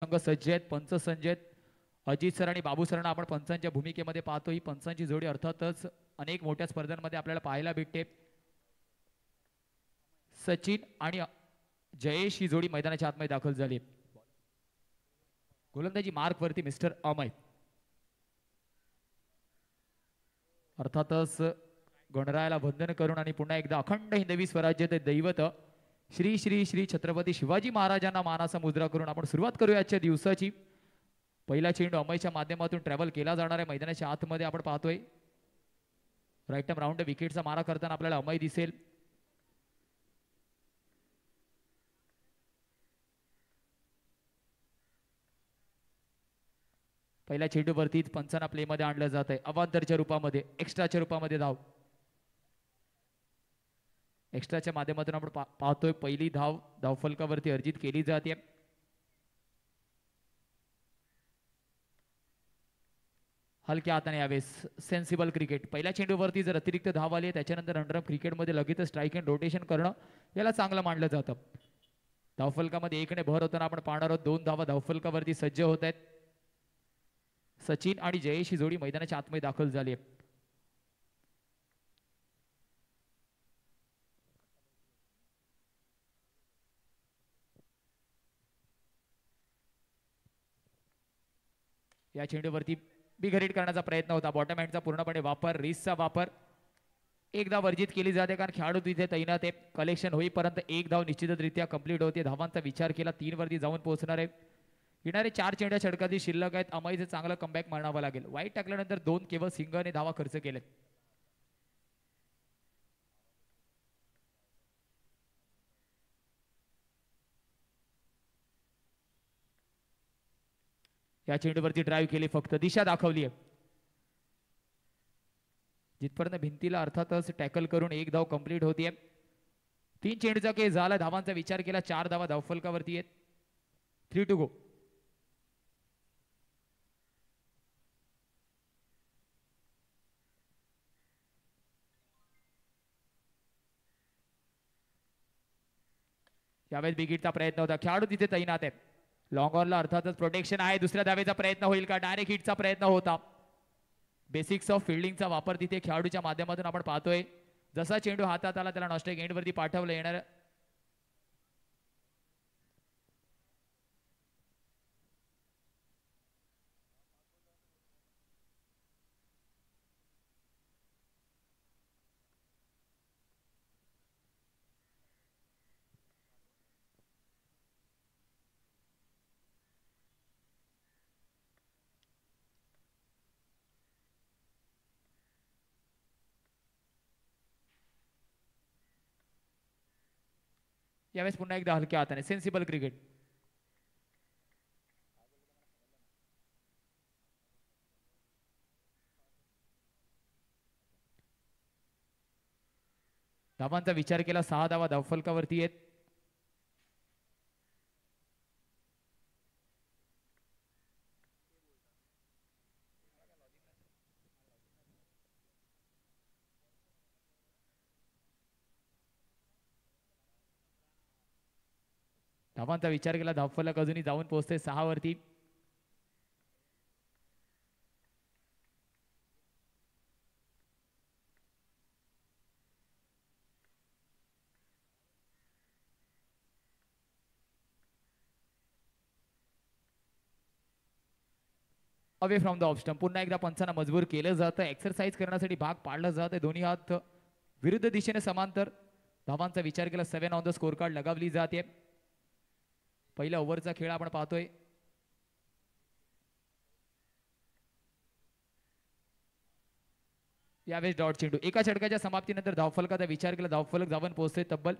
संघ सज्ज आहेत. पंच संजय आहेत. अजित सर आणि बाबू सरांना आपण पंचांच्या भूमिकेमध्ये पाहतो. ही पंचांची जोडी अर्थातच अनेक मोठ्या स्पर्धांमध्ये आपल्याला पाहायला भेटते. सचिन आणि जयेश ही जोडी मैदानाच्या आतमध्ये दाखल झाली. गोलंदाजी मार्क वरती मिस्टर अमय. अर्थातच गणरायाला वंदन करून आणि पुन्हा एकदा अखंड हिंदवी स्वराज्य ते दैवत श्री श्री श्री छत्रपती शिवाजी महाराजांना मानाचा मुद्रा करून आपण सुरुवात करूया आजच्या दिवसाची. पहिला चेंडू अमयच्या माध्यमातून ट्रॅव्हल केला जाणार आहे. मैदानाच्या आतमध्ये आपण पाहतोय राईट टर्म राऊंड विकेटचा मारा करताना आपल्याला अमय दिसेल. पहिल्या चेंडूवरती पंचांना प्ले मध्ये आणलं जात आहे. अवांतरच्या रूपामध्ये एक्स्ट्राच्या रूपामध्ये धाव. एक्स्ट्राच्या माध्यमातून आपण पाहतोय पहिली धाव धावफलकावरती अर्जित केली जाते. हलक्या हाताने यावेळेस सेन्सिबल क्रिकेट. पहिल्या चेंडूवरती जर अतिरिक्त धाव आली त्याच्यानंतर अंडरअप क्रिकेटमध्ये लगेच स्ट्राईक अँड रोटेशन करणं याला चांगलं मानलं जातं. धावफलकामध्ये एकने भर होताना आपण पाहणार आहोत. 2 धावा धावफलकावरती सज्ज होत आहेत. सचिन आणि जयेश ही जोडी मैदानाच्या आतमध्ये दाखल झाली आहे. या चेंडूवरती बिग हिट करण्याचा प्रयत्न होता. बॉटम हँडचा पूर्णपणे वापर, रिसचा वापर एकदा वर्जित केली जाते कारण खेळाडू तिथे तैनात आहे. कलेक्शन होईपर्यंत एक धाव निश्चितरित्या कंप्लीट होते. धावांचा विचार केला 3 वरती जाऊन पोहोचणार आहे. येणारे 4 चेंड्या षटकातील शिल्लक आहेत. अमयचं चांगलं कमबॅक म्हणावं लागेल. वाईट टाकल्यानंतर 2 केवळ सिंगलने धावा खर्च केलेत. या चेंडूवरती ड्राईव्ह केली, फक्त दिशा दाखवली आहे. जिथपर्यंत भिंतीला अर्थातच टॅकल करून एक धाव कंप्लीट होतीये. 3 चेंडूचा केस झाला. धावांचा विचार केला 4 धावा धावफलकावरती आहेत. 3 टू गो. यावेळेस बिगिटचा प्रयत्न होता. खेळाडू तिथे तैनात आहे. लॉंग ऑनला अर्थातच प्रोटेक्शन आहे. दुसऱ्या धावेचा प्रयत्न होईल का? डायरेक्ट हिटचा प्रयत्न होता. बेसिक्स ऑफ फिल्डिंगचा वापर तिथे खेळाडूच्या माध्यमातून आपण पाहतोय. जसा चेंडू हातात आला त्याला नॉस्ट्राईक एंडवरती पाठवलं येणार. यावेळेस पुन्हा एकदा हलक्या हाताने सेन्सिबल क्रिकेट. धावांचा विचार केला 6 धावा धावफलकावरती आहेत. धावांचा विचार केला धावफलक अजूनही जाऊन पोहोचते 6 वरती. Away from the off stump. पुन्हा एकदा पंचांना मजबूर केलं जातं. एक्सरसाइज करण्यासाठी भाग पाडलं जातं. दोन्ही हात विरुद्ध दिशेने समांतर. धावांचा विचार केला 7 ऑन द स्कोर कार्ड लगावली जाते. पहिल्या ओव्हरचा खेळ आपण पाहतोय. यावेळेस डॉट चेंडू. एका षटकाच्या समाप्तीनंतर धावफलकाचा विचार केला. धावफलक जाऊन पोहोचते तब्बल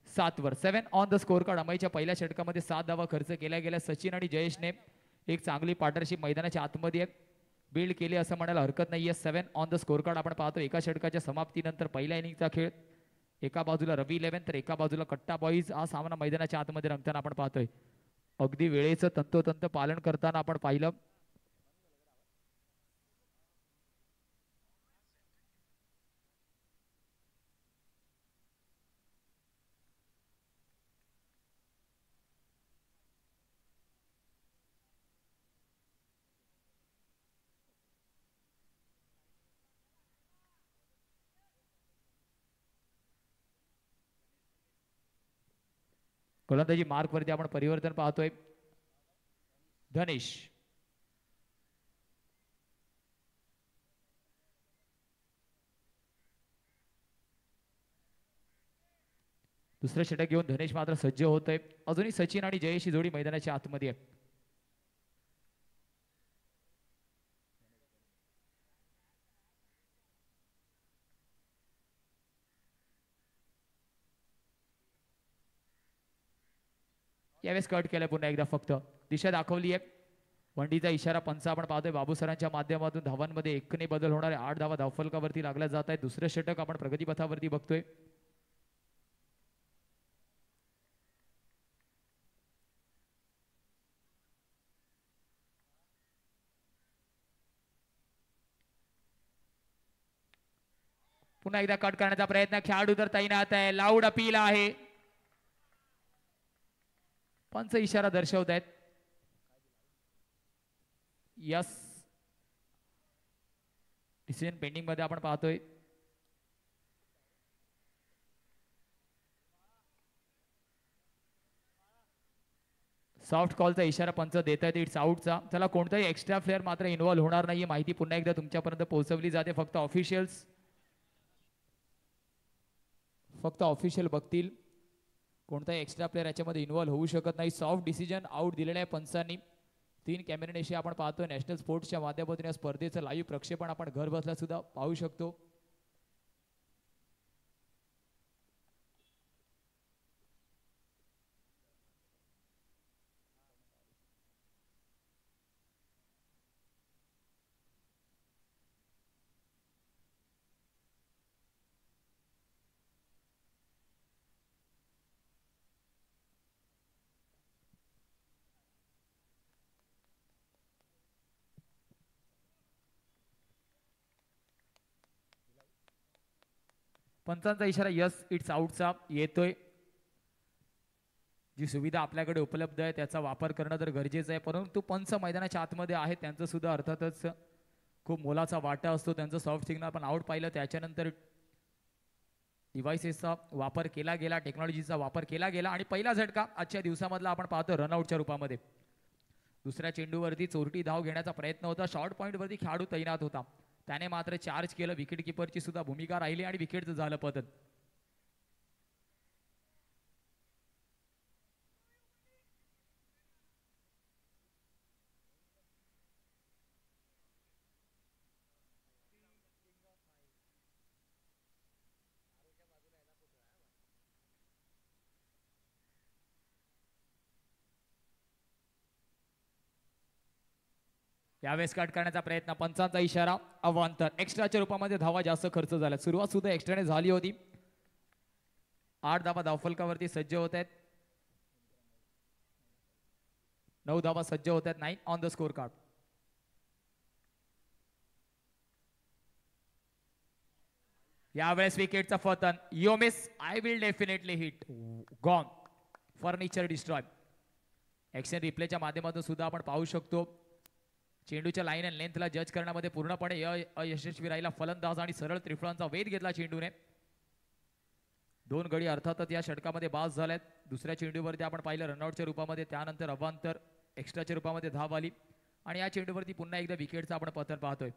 7 वर. 7 ऑन द स्कोर कार्ड. अमयच्या पहिल्या षटकामध्ये 7 धावा खर्च केल्या गेल्या. सचिन आणि जयेशने एक चांगली पार्टनरशिप मैदानाच्या आतमध्ये बिल्ड केली असं म्हणायला हरकत नाहीये. 7 ऑन द स्कोर कार्ड आपण पाहतो. एका षटकाच्या समाप्तीनंतर पहिल्या इनिंगचा खेळ. एका बाजूला रवी 11 तर एका बाजूला कट्टा बॉईज. हा सामना मैदानाच्या आतमध्ये रंगताना आपण पाहतोय. अगदी वेळेचं तंतोतंत पालन करताना आपण पाहिलं. गोलंदाजी मार्क वरती आपण परिवर्तन पाहतोय. धनेश दुसरे षटक घेऊन धनेश मात्र सज्ज होतोय. अजूनही सचिन आणि जयेश ही जोडी मैदानाच्या आतमध्ये आहे. यावेळेस कट केलाय पुन्हा एकदा, फक्त दिशा दाखवली आहे. वंडीचा इशारा पंच आपण पाहतोय. बाबू सरांच्या माध्यमातून धावांमध्ये एकने बदल होणार आहे. 8 धावा धावफलकावरती लागल्या जात आहेत. दुसरे षटक आपण प्रगतीपथावरती बघतोय. पुन्हा एकदा कट करण्याचा प्रयत्न, खेळाडू तर तैनात आहे. लाऊड अपील आहे. पंच इशारा दर्शवत आहेत. यस, डिसिजन पेंडिंग मध्ये आपण पाहतोय. सॉफ्ट कॉलचा इशारा पंच देत आहेत. इट्स आउटचा. त्याला कोणताही एक्स्ट्रा प्लेअर मात्र इन्व्हॉल्व होणार नाही. माहिती पुन्हा एकदा तुमच्यापर्यंत पोहोचवली जाते. फक्त ऑफिशियल बघतील. कोणताही एक्स्ट्रा प्लेअर याच्यामध्ये इन्व्हॉल्व होऊ शकत नाही. सॉफ्ट डिसिजन आउट दिलेला आहे पंचांनी. 3 कॅमेरेनेशी आपण पाहतोय. नॅशनल स्पोर्ट्सच्या माध्यमातून या स्पर्धेचं लाईव्ह प्रक्षेपण आपण घर बसल्या सुद्धा पाहू शकतो. पंचांचा इशारा यस इट्स आउटचा येतोय. जी सुविधा आपल्याकडे उपलब्ध आहे त्याचा वापर करणं तर गरजेचं आहे. परंतु पंच मैदानाच्या आतमध्ये आहेत, त्यांचं सुद्धा अर्थातच खूप मोलाचा वाटा असतो. त्यांचं सॉफ्ट सिग्नल आपण आउट पाहिलं. त्याच्यानंतर डिव्हाइसेसचा वापर केला गेला, टेक्नॉलॉजीचा वापर केला गेला आणि पहिला झटका आजच्या दिवसामधला आपण पाहतो रनआउटच्या रूपामध्ये. दुसऱ्या चेंडूवरती चोरटी धाव घेण्याचा प्रयत्न होता. शॉर्ट पॉईंटवरती खेळाडू तैनात होता. त्याने मात्र चार्ज केलं. विकेट किपरची सुद्धा भूमिका राहिली आणि विकेटचं झालं पतन. यावेळेस कट करण्याचा प्रयत्न, पंचांचा इशारा अवांतर. एक्स्ट्राच्या रूपामध्ये धावा जास्त खर्च झाला. सुरुवात सुद्धा एक्स्ट्राने झाली होती. 8 धावा धावफलकावरती सज्ज होत आहेत. 9 धावा सज्ज होत आहेत. 9 ऑन द स्कोर कार्ड. यावेळेस विकेटचा पतन. You miss, I will definitely hit. Gone. Furniture destroy. Action रिप्लेच्या माध्यमातून सुद्धा आपण पाहू शकतो. चेंडूच्या लाईन अँड लेंथला जज करण्यामध्ये पूर्णपणे अयशस्वी राहिला फलंदाज आणि सरळ त्रिफळांचा वेध घेतला चेंडूने. 2 गडी अर्थातच या षटकामध्ये बास झाल्यात. दुसऱ्या चेंडूवरती आपण पाहिलं रनआउटच्या रूपामध्ये, त्यानंतर अवांतर, एक्स्ट्राच्या रूपामध्ये धाव आली आणि या चेंडूवरती पुन्हा एकदा विकेटचं आपण पतन पाहतोय.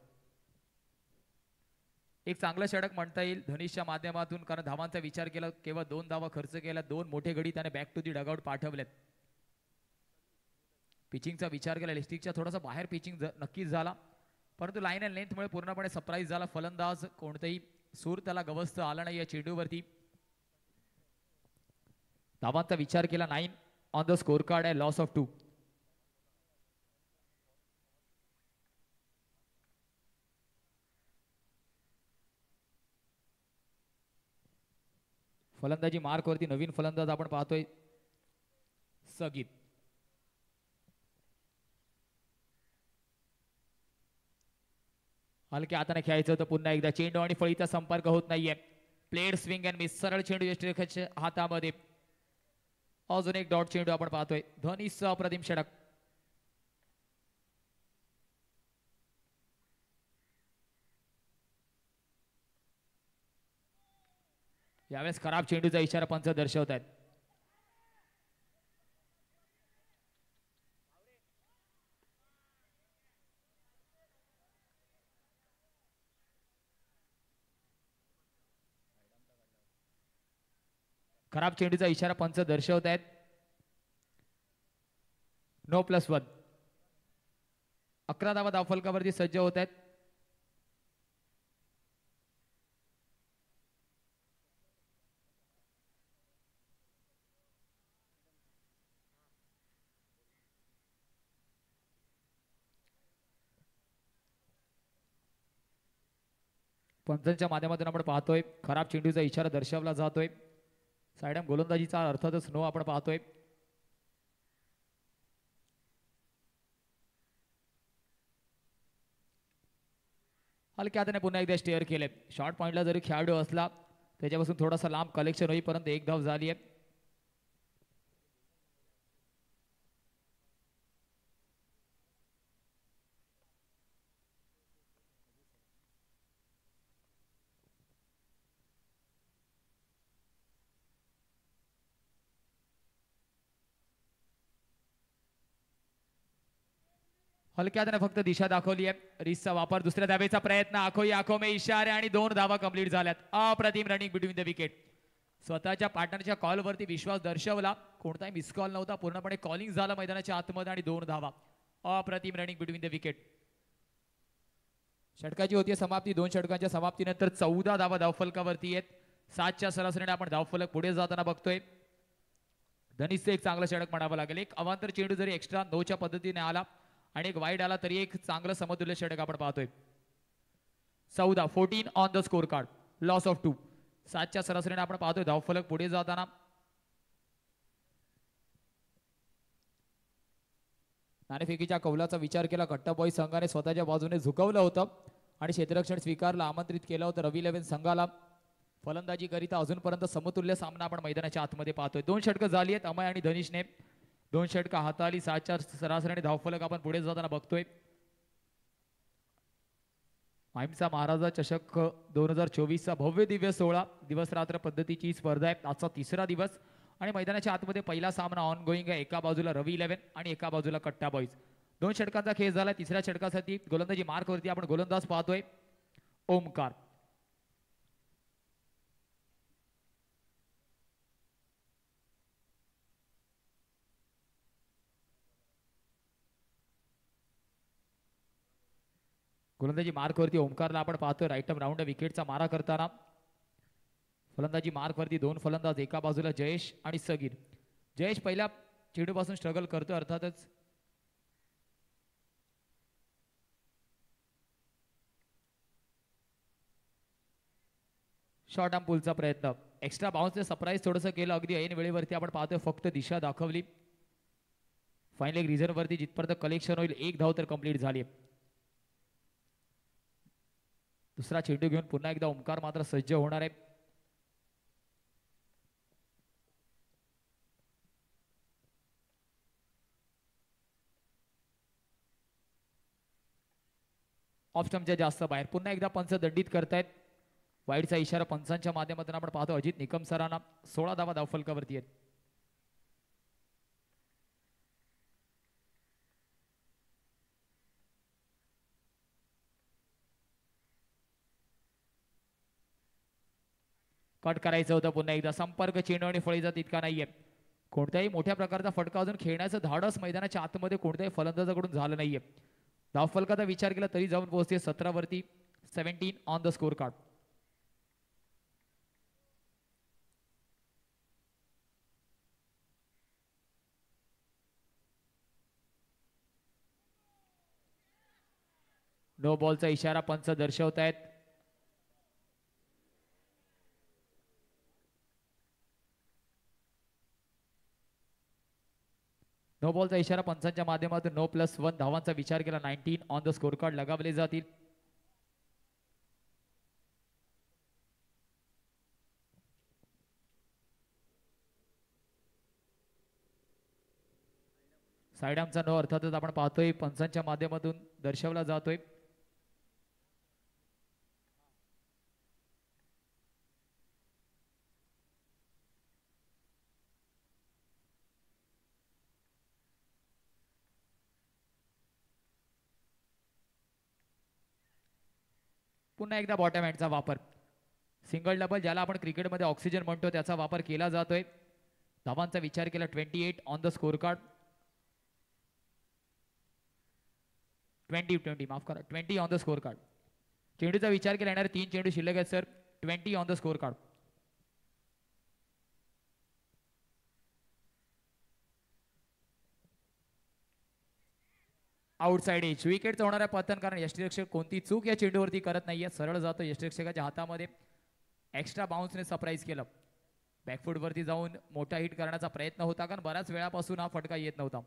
एक चांगलं षटक म्हणता येईल धनीशच्या माध्यमातून, कारण धावांचा विचार केला केवळ 2 धावा खर्च केला. 2 मोठे गडी त्याने बॅक टू दी डगआउट पाठवलेत. पिचिंगचा विचार केला, लिस्टिकच्या थोडासा बाहेर पिचिंग नक्कीच झाला, परंतु लाईन अँड लेंथमुळे पूर्णपणे सरप्राईज झाला फलंदाज. कोणतेही सूर त्याला गवसत आला नाही या चेंडूवरती. धावांचा विचार केला. 9 ऑन द स्कोर कार्ड आहे. Loss of 2. फलंदाजी मार्क वरती नवीन फलंदाज आपण पाहतोय सगीत. हलक्या हाताने खेळायचं होतं पुन्हा एकदा. चेंडू आणि फळीचा संपर्क होत नाहीये. Played swing and miss. सरळ चेंडू यष्टिरेखाच्या हातामध्ये. अजून एक डॉट चेंडू आपण पाहतोय. धोनीचा अप्रतिम षटक. यावेळेस खराब चेंडूचा इशारा पंच दर्शवत आहेत. खराब चेंडूचा इशारा पंच दर्शवत आहेत. नो+1. 11 धावा धावफलकावरती सज्ज होत आहेत. पंचांच्या माध्यमातून आपण पाहतोय खराब चेंडूचा इशारा दर्शवला जातोय. सायडम गोलंदाजीचा अर्थातच नो आपण पाहतोय. हलक्या हाताने पुन्हा एकदा स्टेअर केले. शॉर्ट पॉइंटला जरी खेळाडू असला त्याच्यापासून थोडासा लांब कलेक्शन होईपर्यंत एक धाव झाली आहे. हलक्या हाताने फक्त दिशा दाखवली आहे. रिसचा वापर दुसऱ्या धावेचा प्रयत्न आखोई आखो में इशारे आणि 2 धावा कंप्लीट झाल्यात. अप्रतिम रनिंग बिटवीन द विकेट. स्वतःच्या पार्टनरच्या कॉलवरती विश्वास दर्शवला. कोणताही मिस कॉल नव्हता. पूर्णपणे कॉलिंग झालं मैदानाच्या आतमध्ये आणि 2 धावा. अप्रतिम रनिंग बिटवीन द विकेट. षटकाची होती समाप्ती. 2 षटकांच्या समाप्तीनंतर 14 धावा धावफलकावरती आहेत. 7च्या सरासरीने आपण धावफलक पुढे जाताना बघतोय. धनिसचं एक चांगलं षटक म्हणावं लागेल. एक अवांतर चेंडू जरी एक्स्ट्रा 9च्या पद्धतीने आला आणि एक वाईड आला तरी एक चांगलं समतुल्य षटक आपण पाहतोय. 14 on the score card. Loss of 2. 7च्या सरासरीने आपण पाहतोय धावफलक पुढे जाताना. नाणेफेकीच्या कौलाचा विचार केला. कट्टा बॉय संघाने स्वतःच्या बाजूने झुकवलं होतं आणि क्षेत्ररक्षण स्वीकारला. आमंत्रित केलं होतं रवी 11 संघाला. फलंदाजी करिता अजूनपर्यंत समतुल्य सामना आपण मैदानाच्या आतमध्ये पाहतोय. 2 षटकं झाली आहेत अमय आणि धनिशने. 2 षटकं हाताळली. 7च्या सरासरीने धावफलक आपण पुढे जाताना बघतोय. माहीमचा महाराजा चषक 2024चा भव्य दिव्य सोहळा दिवस रात्र पद्धतीची स्पर्धा आहे. आजचा 3रा दिवस आणि मैदानाच्या आतमध्ये पहिला सामना ऑन गोईंग आहे. एका बाजूला रवी 11 आणि एका बाजूला कट्टा बॉईज. 2 षटकांचा खेळ झाला. 3ऱ्या षटकासाठी गोलंदाजी मार्कवरती आपण गोलंदाज पाहतोय ओमकार. गोलंदाजी मार्कवरती ओमकारला आपण पाहतोय. राईटम राऊंड विकेटचा मारा करताना. फलंदाजी मार्कवरती 2 फलंदाज. एका बाजूला जयेश आणि सगीर. जयेश पहिल्या चेंडूपासून स्ट्रगल करतोय अर्थातच. शॉर्ट आर्म पुलचा प्रयत्न. एक्स्ट्रा बाउन्सने सरप्राईज थोडंसं केलं. अगदी ऐन वेळेवरती आपण पाहतोय. फक्त दिशा दाखवली. फायनल एक रिझन वरती जिथपर्यंत कलेक्शन होईल 1 धाव तर कंप्लीट झाली. दुसरा चेंडू घेऊन पुन्हा एकदा ओमकार मात्र सज्ज होणार आहे. ऑफ स्टंपच्या जास्त बाहेर. पुन्हा एकदा पंच दंडित करतायत. वाईडचा इशारा पंचांच्या माध्यमातून आपण पाहतो. अजित निकम सरांना 16 धावा धावफलकावरती आहेत. कट करायचं होतं पुन्हा एकदा. संपर्क चेंडू आणि फळीचा तितका नाहीये. कोणत्याही मोठ्या प्रकारचा फटका अजून खेळण्याचं धाडस मैदानाच्या आतमध्ये कोणत्याही फलंदाजाकडून झालं नाहीये. धावफलकाचा विचार केला तरी जाऊन पोहोचते 17 वरती. 17 on the score card. No बॉलचा इशारा पंच दर्शवत आहेत. नो बॉलचा इशारा पंचांच्या माध्यमातून नो+1 धावांचा विचार केला. 19 ऑन द स्कोर कार्ड लगावले जातील. साईडामचा नो अर्थातच आपण पाहतोय पंचांच्या माध्यमातून दर्शवला जातोय. पुन्हा एकदा बॉटम हँडचा वापर. सिंगल डबल ज्याला आपण क्रिकेटमध्ये ऑक्सिजन म्हणतो त्याचा वापर केला जातोय. धावांचा विचार केला 28 ऑन द स्कोर कार्ड. 20 माफ करा 20 ऑन द स्कोर कार्ड. चेंडूचा विचार केला येणारे 3 चेंडू शिल्लक आहेत sir. 20 on the score card. Outside edge विकेटचा होणारा पतन, कारण यष्टीरक्षक कोणती चूक या चेंडूवरती करत नाहीये. सरळ जातो यष्टीरक्षकाच्या हातामध्ये. एक्स्ट्रा बाउन्सने सरप्राईज केलं. बॅकफूट वरती जाऊन मोठा हिट करण्याचा प्रयत्न होता, कारण बऱ्याच वेळापासून हा फटका येत नव्हता.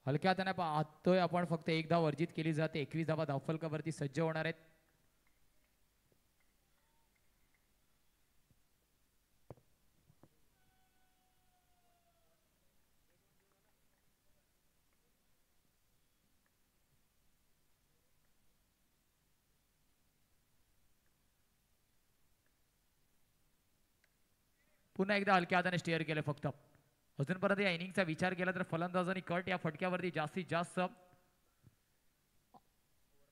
हलक्या हाताने पाहतोय आपण, फक्त एक धाव वर्जित केली जाते. 21 धावा धावफलकावरती सज्ज होणार आहेत. पुन्हा एकदा हलक्या हाताने स्टेअर केलं. फक्त अजूनपर्यंत या इनिंगचा विचार केला तर फलंदाजांनी कट या फटक्यावरती जास्तीत जास्त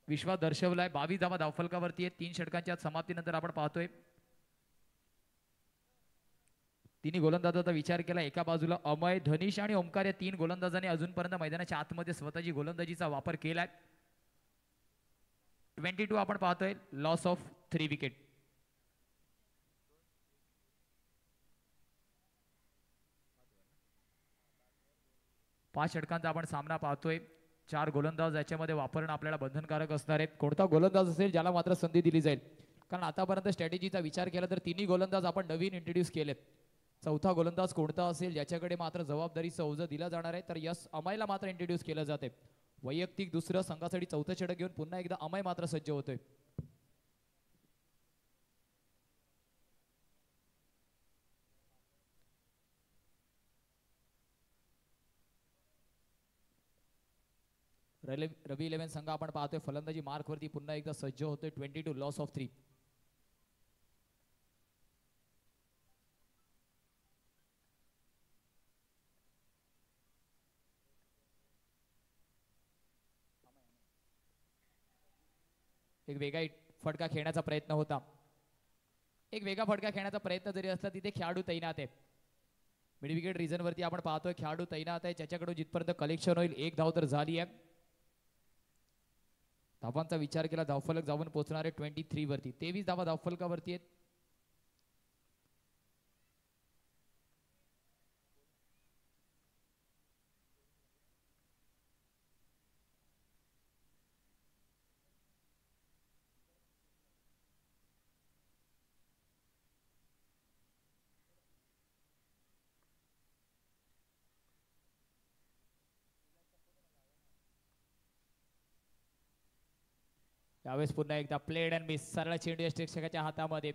विश्वास दर्शवलाय. 22 धावा धावफलकावरती आहेत. 3 षटकांच्या समाप्तीनंतर आपण पाहतोय तिन्ही गोलंदाजाचा विचार केला. एका बाजूला अमय, धनीश आणि ओमकार या 3 गोलंदाजांनी अजूनपर्यंत मैदानाच्या आतमध्ये स्वतःची गोलंदाजीचा वापर केलाय. 22 आपण पाहतोय. Loss of 3 wicket. पाच षटकांचा आपण सामना पाहतोय. 4 गोलंदाज याच्यामध्ये वापरणं आपल्याला बंधनकारक असणार आहे. कोणता गोलंदाज असेल ज्याला मात्र संधी दिली जाईल, कारण आतापर्यंत स्ट्रॅटेजीचा विचार केला तर तिन्ही गोलंदाज आपण नवीन इंट्रोड्यूस केलेत. चौथा गोलंदाज कोणता असेल ज्याच्याकडे मात्र जबाबदारीचं ओझं दिला जाणार आहे, तर यस अमयला मात्र इंट्रोड्यूस केलं जाते. वैयक्तिक दुसरं, संघासाठी 4थं षटक घेऊन पुन्हा एकदा अमय मात्र सज्ज होतोय. रवी 11 संघ आपण पाहतोय फलंदाजी मार्क वरती पुन्हा एकदा सज्ज होतोय. 22 लॉस ऑफ 3. एक वेगळा फटका खेळण्याचा प्रयत्न होता. एक वेगळा फटका खेळण्याचा प्रयत्न जरी असला तिथे खेळाडू तैनात आहे. मिड विकेट रिझन वरती आपण पाहतोय खेळाडू तैनात आहे. ज्याच्याकडून जिथपर्यंत कलेक्शन होईल 1 धाव तर झाली आहे. धावांचा विचार केला धावफलक जाऊन पोहोचणारे 23 वरती. 23 धावा धावफलकावरती आहेत. यावेळेस पुन्हा एकदा प्लेड अँड मिस. सरळ चेंडू यष्टीरक्षकाच्या हातामध्ये.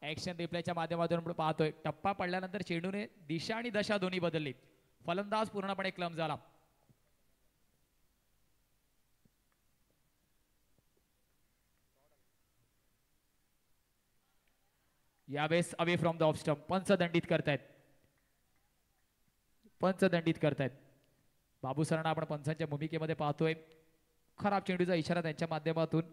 ऍक्शन रिप्लेच्या माध्यमातून आपण पाहतोय टप्पा पडल्यानंतर चेंडूने दिशा आणि दशा दोन्ही बदलली. फलंदाज पूर्णपणे क्लम झाला. यावेळेस away from the off stump. पंच दंडित करतायत. पंच दंडित करतायत. बाबू सरांना आपण पंचांच्या भूमिकेमध्ये पाहतोय. खराब चेंडूचा इशारा त्यांच्या माध्यमातून.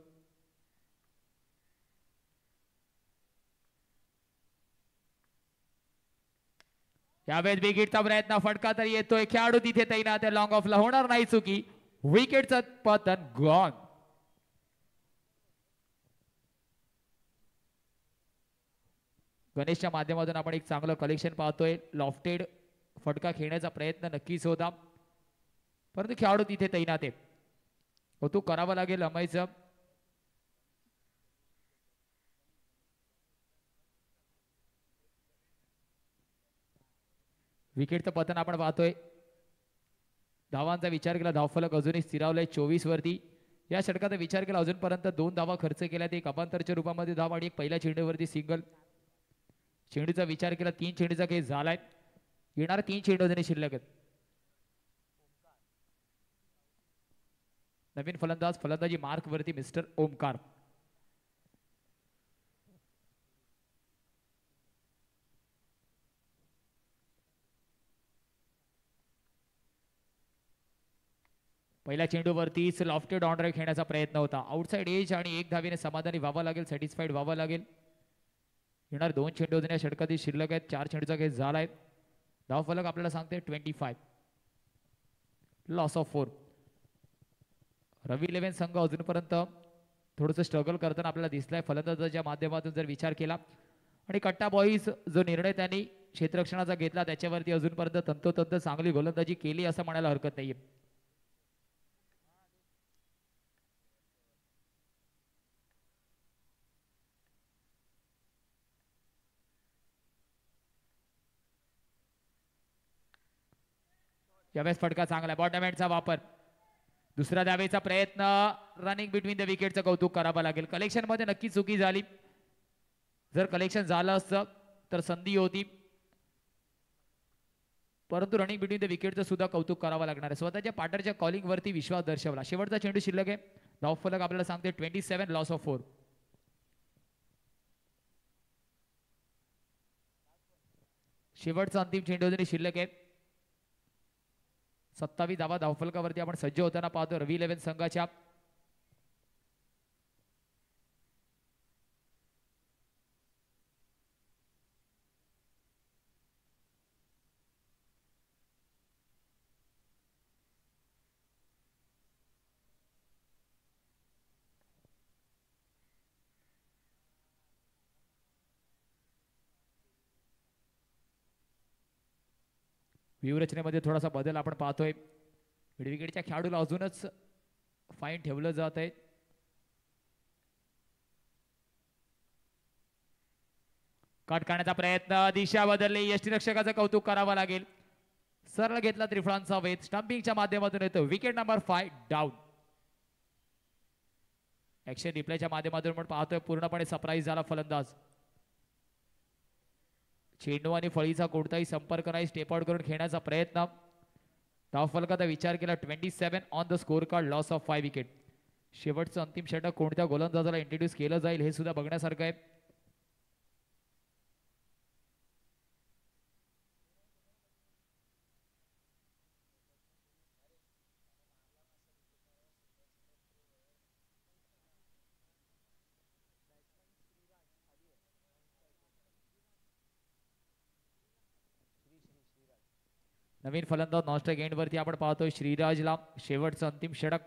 यावेळेस विकेटचा प्रयत्न. फटका तरी येतोय. खेळाडू तिथे तैनात आहे. लॉंग ऑफला होणार नाही चुकी. विकेटचं पतन गॉन. गणेशच्या माध्यमातून आपण एक चांगलं कलेक्शन पाहतोय. लॉफ्टेड फटका खेळण्याचा प्रयत्न नक्कीच होता, परंतु खेळाडू तिथे तैनात आहे. कौतुक करावं लागेल अमयचं. विकेटचं पतन आपण पाहतोय. धावांचा विचार केला धावफलक अजूनही स्थिरावलाय 24 वरती. या षटकाचा विचार केला अजूनपर्यंत 2 धावा खर्च केल्यात, एक अबांतरच्या रूपामध्ये धाव आणि एक पहिल्या चेंडूवरती सिंगल. चेंडूचा विचार केला 3 चेंडूचा खेळ झालाय. येणार 3 चेंडू अजूनही शिल्लक आहेत. नवीन फलंदाज फलंदाजी मार्क वरती मिस्टर ओमकार. पहिल्या चेंडूवरतीच लॉफ्टेड ऑन ड्राइव्ह खेळण्याचा प्रयत्न होता. आउटसाइड एज आणि एक धावेने समाधानी व्हावं लागेल, सॅटिस्फाईड व्हावं लागेल. येणार 2 चेंडू अजून या षटकातील शिल्लक आहेत. 4 चेंडूचा खेळ झालाय. धाव फलक आपल्याला सांगते 25. Loss of 4. रवी 11 संघ अजूनपर्यंत थोडंसं स्ट्रगल करताना आपल्याला दिसलाय फलंदाजाच्या माध्यमातून जर विचार केला. आणि कट्टा बॉईज जो निर्णय त्यांनी क्षेत्ररक्षणाचा घेतला त्याच्यावरती अजूनपर्यंत तंतोतंत चांगली गोलंदाजी केली असं म्हणायला हरकत नाहीये. यावेळेस फटका चांगला बॉटम एंडचा वापर. दुसऱ्या धावेचा प्रयत्न रनिंग बिटवीन द विकेटचं कौतुक करावं लागेल. कलेक्शन मध्ये नक्की चुकी झाली. जर कलेक्शन झालं असतं तर संधी होती, परंतु रनिंग बिटवीन द विकेटचं सुद्धा कौतुक करावं लागणार आहे. स्वतःच्या पार्टनरच्या कॉलिंग वरती विश्वास दर्शवला. शेवटचा चेंडू शिल्लक आहे. धावफलक आपल्याला सांगते 27. Loss of 4. शेवटचा अंतिम चेंडू अजूनही शिल्लक आहे. 27 धावा धावफलकावरती आपण सज्ज होताना पाहतो रवी 11 संघाच्या. व्यूहरचनेमध्ये थोडासा बदल आपण पाहतोय. मिडविकेटच्या खेळाडूला अजूनच फाईन ठेवलं जात आहे. कट करण्याचा प्रयत्न, दिशा बदलली. यष्टीरक्षकाचं कौतुक करावं लागेल. सरळ घेतला त्रिफळांचा वेध. स्टंपिंगच्या माध्यमातून येतो. Wicket number 5 down. ऍक्शन रिप्लेच्या माध्यमातून आपण पाहतोय पूर्णपणे सरप्राईज झाला फलंदाज. चेंडू आणि फळीचा कोणताही संपर्क नाही. स्टेप आउट करून खेळण्याचा प्रयत्न. धावफलकाचा विचार केला 27 on the score card. Loss of 5 wicket. शेवटचं अंतिम षटक कोणत्या गोलंदाजाला इंट्रोड्यूस केलं जाईल हे सुद्धा बघण्यासारखं आहे. नवीन फलंदाज नॉस्ट्राइक एंड वरती आपण पाहतोय श्रीराजला. शेवटचं अंतिम षटक.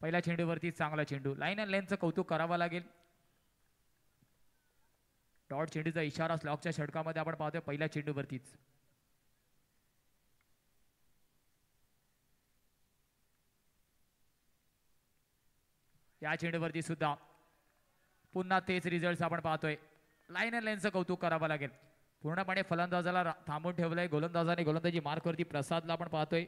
पहिल्या चेंडूवरती चांगला चेंडू. लाईन अँड लेंथचं कौतुक करावं लागेल. डॉट चेंडूचा इशारा स्लॉकच्या षटकामध्ये आपण पाहतोय पहिल्या चेंडूवरतीच. या चेंडूवरती सुद्धा पुन्हा तेच रिझल्ट आपण पाहतोय. लाईन अँड लेंथचं कौतुक करावं लागेल. पूर्णपणे फलंदाजाला थांबून ठेवलंय गोलंदाजाने. गोलंदाजी मार्कवरती प्रसादला आपण पाहतोय.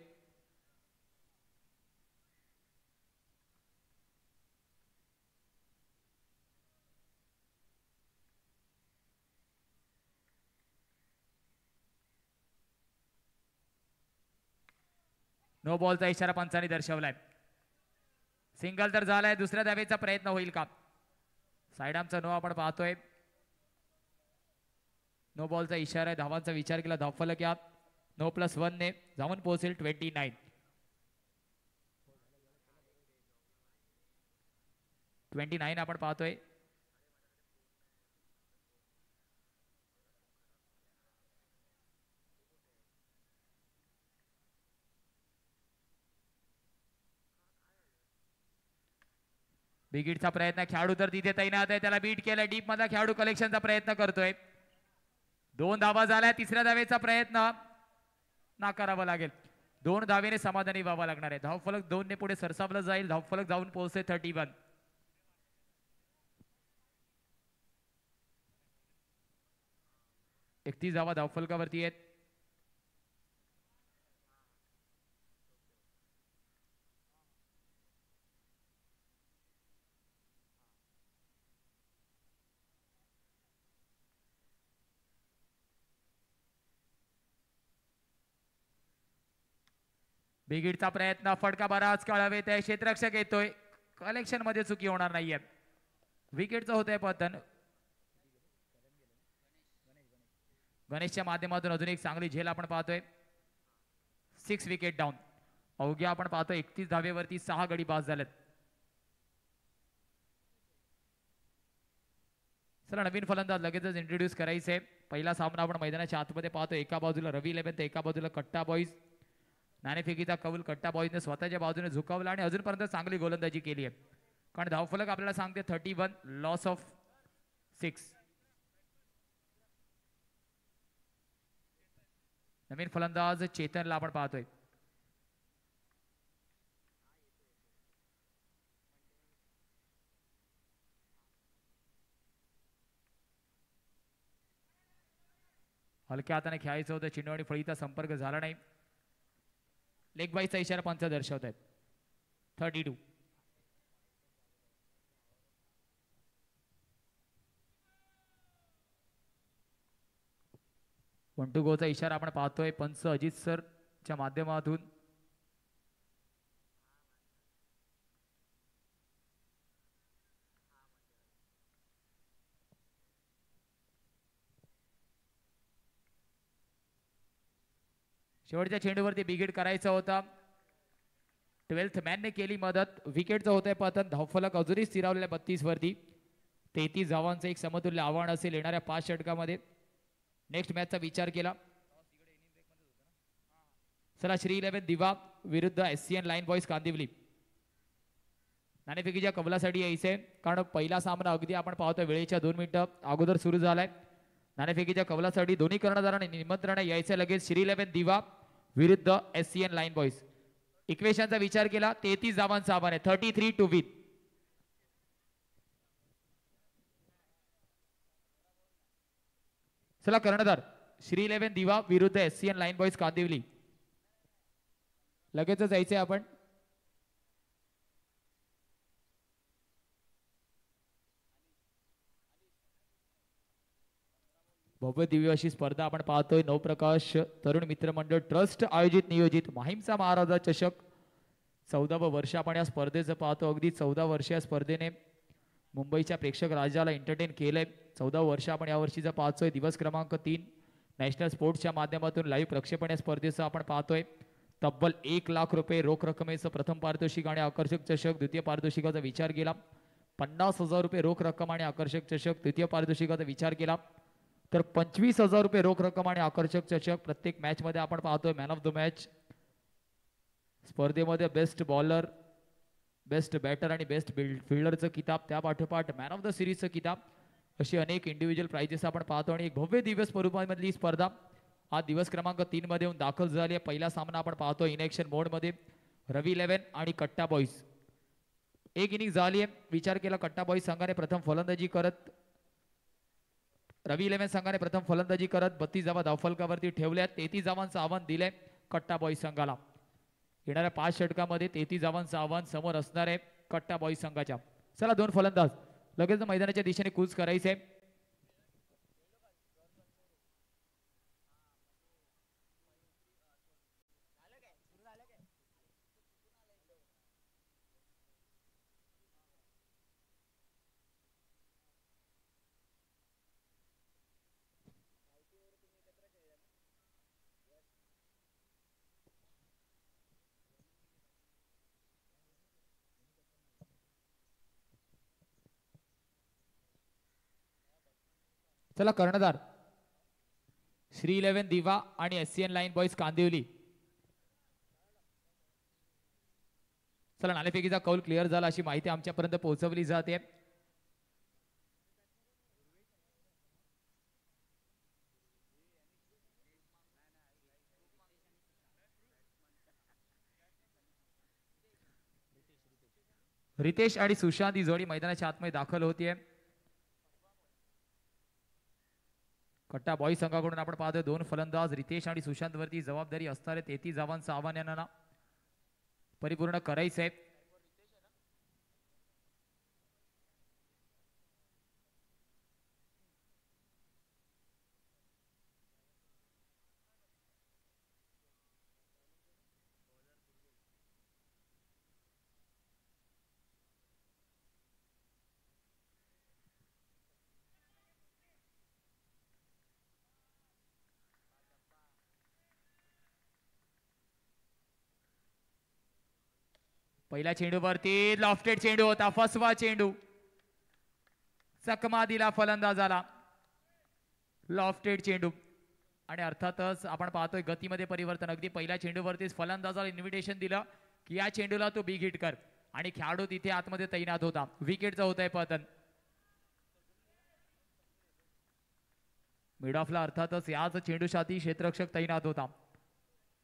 नो बॉलचा इशारा पंचांनी दर्शवलाय. सिंगल तर झालाय. दुसऱ्या धावेचा प्रयत्न होईल का? साइड आमचा नो आपण पाहतोय. नो बॉलचा इशारा आहे. धावांचा विचार केला धावफलक यात नो +1 ने जाऊन पोहोचेल 29. 29 आपण पाहतोय. बिगिटचा प्रयत्न खेळाडू तर तिथे तैनात आहे. त्याला बीट केलं. डीप मधला खेळाडू कलेक्शनचा प्रयत्न करतोय. 2 धावा झाल्या. तिसऱ्या धावेचा प्रयत्न नाकारावा लागेल. 2 धावेने समाधानी व्हावा लागणार आहे. धावफलक 2 ने पुढे सरसावलं जाईल. धावफलक जाऊन पोहोचते 31. 31 धावा धावफलकावरती आहेत. बिगिटचा प्रयत्न फटका बराच कळावेत आहे. क्षेत्ररक्षक येतोय. कलेक्शन मध्ये चुकी होणार नाहीये. विकेटचं होतंय पतन. गणेशच्या माध्यमातून अजून एक चांगली झेल आपण पाहतोय. 6 विकेट डाऊन. अवघ्या आपण पाहतोय 31 धावेवरती 6 गडी बाद झालेत. चला नवीन फलंदाज लगेचच इंट्रोड्यूस करायचे. पहिला सामना आपण मैदानाच्या आतमध्ये पाहतो. एका बाजूला रवी 11 तर एका बाजूला कट्टा बॉईज. नाणेफेकीचा कौल कट्टा बॉईजने स्वतःच्या बाजूने झुकवला आणि अजूनपर्यंत चांगली गोलंदाजी केली आहे. कारण धावफलक आपल्याला सांगते 31 लॉस ऑफ 6. नवीन फलंदाज चेतनला आपण पाहतोय. हलक्या हाताने खेळायचं होतं. चेंडू आणि फळीचा संपर्क झाला नाही. लेग बाईचा इशारा पंच दर्शवत आहेत. 32. वन टू गोचा इशारा आपण पाहतोय. पंच अजित सर च्या माध्यमातून. शेवटच्या चेंडूवरती बिगिट करायचा होता. 12th मॅनने केली मदत. विकेटचं होतंय पतन. धावफलक अजूनही स्थिरावलेल्या 32 वरती. 33 धावांचं एक समतुल्य आव्हान असेल येणाऱ्या 5 षटकामध्ये. नेक्स्ट मॅचचा विचार केला. चला श्री 11 दिवा विरुद्ध SCN लाईन बॉईज कांदिवली. नाणेफेकीच्या कबलासाठी यायचे. कारण पहिला सामना अगदी आपण पाहतोय वेळेच्या 2 मिनिटं अगोदर सुरू झालाय. नाणेफेकीच्या कबलासाठी दोन्ही कर्णधारांनी निमंत्रण यायचं लगेच. श्री 11 दिवा विरुद्ध SCN लाईन बॉईज. इक्वेशनचा विचार केला. 33 धावांचं आव्हान आहे. 33 टू विन. चला कर्णधार श्री 11 दिवा विरुद्ध SCN लाईन बॉईज कांदिवली. लगेचच जायचंय आपण. भव्य दिव्य अशी स्पर्धा आपण पाहतोय. नवप्रकाश तरुण मित्र मंडळ ट्रस्ट आयोजित नियोजित माहीमचा महाराजा चषक 14व वर्ष आपण या स्पर्धेचं पाहतो. अगदी 14 वर्ष या स्पर्धेने मुंबईच्या प्रेक्षक राज्याला एंटरटेन केलंय. 14 वर्ष आपण या वर्षीचा पाहतोय. दिवस क्रमांक 3 नॅशनल स्पोर्ट्सच्या माध्यमातून लाईव्ह प्रक्षेपण या स्पर्धेचं आपण पाहतोय. तब्बल 1 लाख रुपये रोख रकमेचं प्रथम पारितोषिक आणि आकर्षक चषक. द्वितीय पारितोषिकाचा विचार केला 50,000 रुपये रोख रक्कम आणि आकर्षक चषक. तृतीय पारितोषिकाचा विचार केला तर 25,000 रुपये रोख रक्कम आणि आकर्षक चषक. प्रत्येक मॅच मध्ये आपण पाहतोय मॅन ऑफ द मॅच स्पर्धेमध्ये बेस्ट बॉलर, बेस्ट बॅटर आणि बेस्ट फिल्डरचं किताब. त्या पाठोपाठ मॅन ऑफ द सिरीजचं किताब. अशी अनेक इंडिव्हिज्युअल प्राइजेस आपण पाहतो. आणि एक भव्य दिव्य स्वरूपामधली ही स्पर्धा आज दिवस क्रमांक 3 मध्ये येऊन दाखल झाली आहे. पहिला सामना आपण पाहतो इनेक्शन मोड मध्ये. रवी 11 आणि कट्टा बॉईज. एक इनिंग झाली आहे. विचार केला कट्टा बॉईज संघाने प्रथम फलंदाजी करत. रवी 11 संघाने प्रथम फलंदाजी करत 32 धावा धावफलकावरती ठेवल्या. 33 धावांचं आव्हान दिलंय कट्टा बॉईज संघाला. येणाऱ्या 5 षटकामध्ये 33 धावांचं आव्हान समोर असणार आहे कट्टा बॉईज संघाच्या. चला 2 फलंदाज लगेच मैदानाच्या दिशेने कूच करायचे. चला कर्णधार श्री 11 दिवा आणि SCN लाईन बॉईज कांदिवली. चला नाणेफेकीचा कौल क्लिअर झाला अशी माहिती आमच्यापर्यंत पोहोचवली जाते. रितेश आणि सुशांत ही जोडी मैदानाच्या आतमध्ये दाखल होतीये. कट्टा बॉईज संघाकडून आपण पाहतोय 2 फलंदाज रितेश आणि सुशांत वरती जबाबदारी असणारे 33 धावांचं आव्हान यांना परिपूर्ण करायचंय. पहिल्या चेंडूवरती लॉफ्टेड चेंडू होता, फसवा चेंडू, चकमा दिला फलंदाजाला, लॉफ्टेड चेंडू. आणि अर्थातच आपण पाहतोय गतीमध्ये परिवर्तन. अगदी पहिल्या चेंडूवरतीच फलंदाजाला इन्व्हिटेशन दिलं की या चेंडूला तो बिग हिट कर आणि खेळाडू तिथे आतमध्ये तैनात होता. विकेटचं होत आहे पतन. मिड ऑफला अर्थातच याच चेंडूसाठी क्षेत्ररक्षक तैनात होता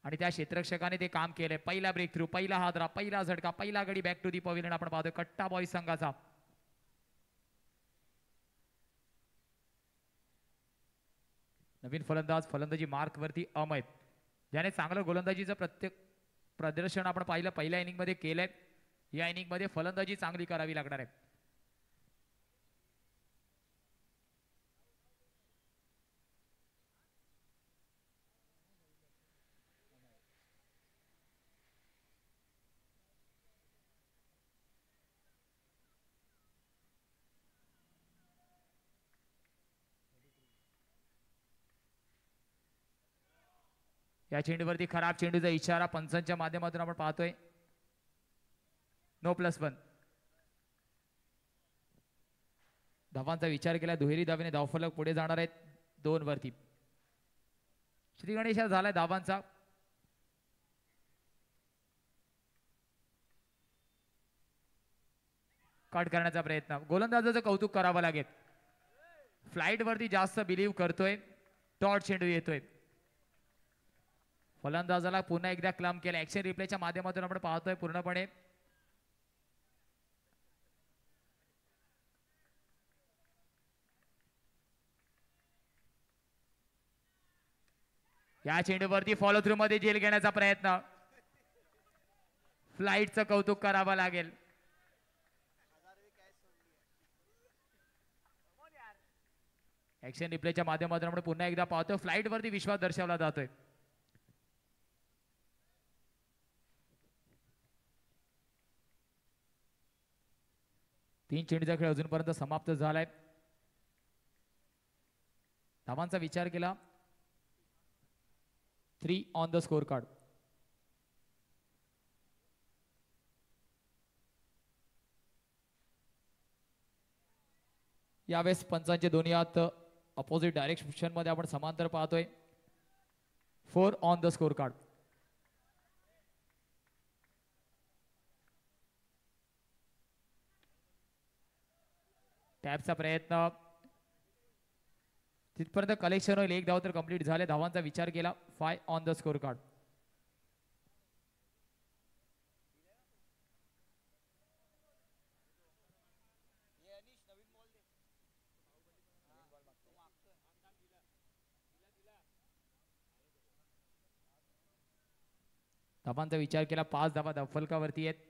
आणि त्या क्षेत्ररक्षकाने ते काम केलंय. पहिला ब्रेक थ्रू, पहिला हादरा, पहिला झटका, पहिला गडी बॅक टू दी पवेलियन आपण पाहतोय कट्टा बॉईज संघाचा. नवीन फलंदाज फलंदाजी मार्क वरती अमैत, ज्याने चांगलं गोलंदाजीचं प्रत्येक प्रदर्शन आपण पाहिलं पहिल्या इनिंग मध्ये केलंय. या इनिंग मध्ये फलंदाजी चांगली करावी लागणार आहे. या चेंडूवरती खराब चेंडूचा इशारा पंचांच्या माध्यमातून आपण पाहतोय. नो+1. धावांचा विचार केला, दुहेरी धावेने धावफलक पुढे जाणार आहेत 2 वरती. श्री गणेशा झालाय धावांचा. कट करण्याचा प्रयत्न, गोलंदाजाचं कौतुक करावं लागेल. फ्लाइट वरती जास्त बिलीव्ह करतोय. टॉट चेंडू येतोय. फलंदाजाला पुन्हा एकदा क्लम केला. ऍक्शन रिप्लेच्या माध्यमातून आपण पाहतोय पूर्णपणे. या चेंडूवरती फॉलो थ्रू मध्ये झेल घेण्याचा प्रयत्न. फ्लाइटचं कौतुक करावं लागेल. ऍक्शन रिप्लेच्या माध्यमातून आपण पुन्हा एकदा पाहतोय फ्लाइट वरती विश्वास दर्शवला जातोय. तीन चेंडूचा खेळ अजूनपर्यंत समाप्त झालाय. धावांचा विचार केला 3 ऑन द स्कोर कार्ड. यावेळेस पंचांचे दोन्ही हात अपोजिट डायरेक्शन मध्ये आपण समांतर पाहतोय. 4 ऑन द स्कोर कार्ड. टॅपचा प्रयत्न तिथपर्यंत कलेक्शन होईल. 1 धाव तर कंप्लीट झाले. धावांचा विचार केला 5 ऑन द स्कोर कार्ड. धावांचा विचार केला 5 धावा धावफलकावरती आहेत.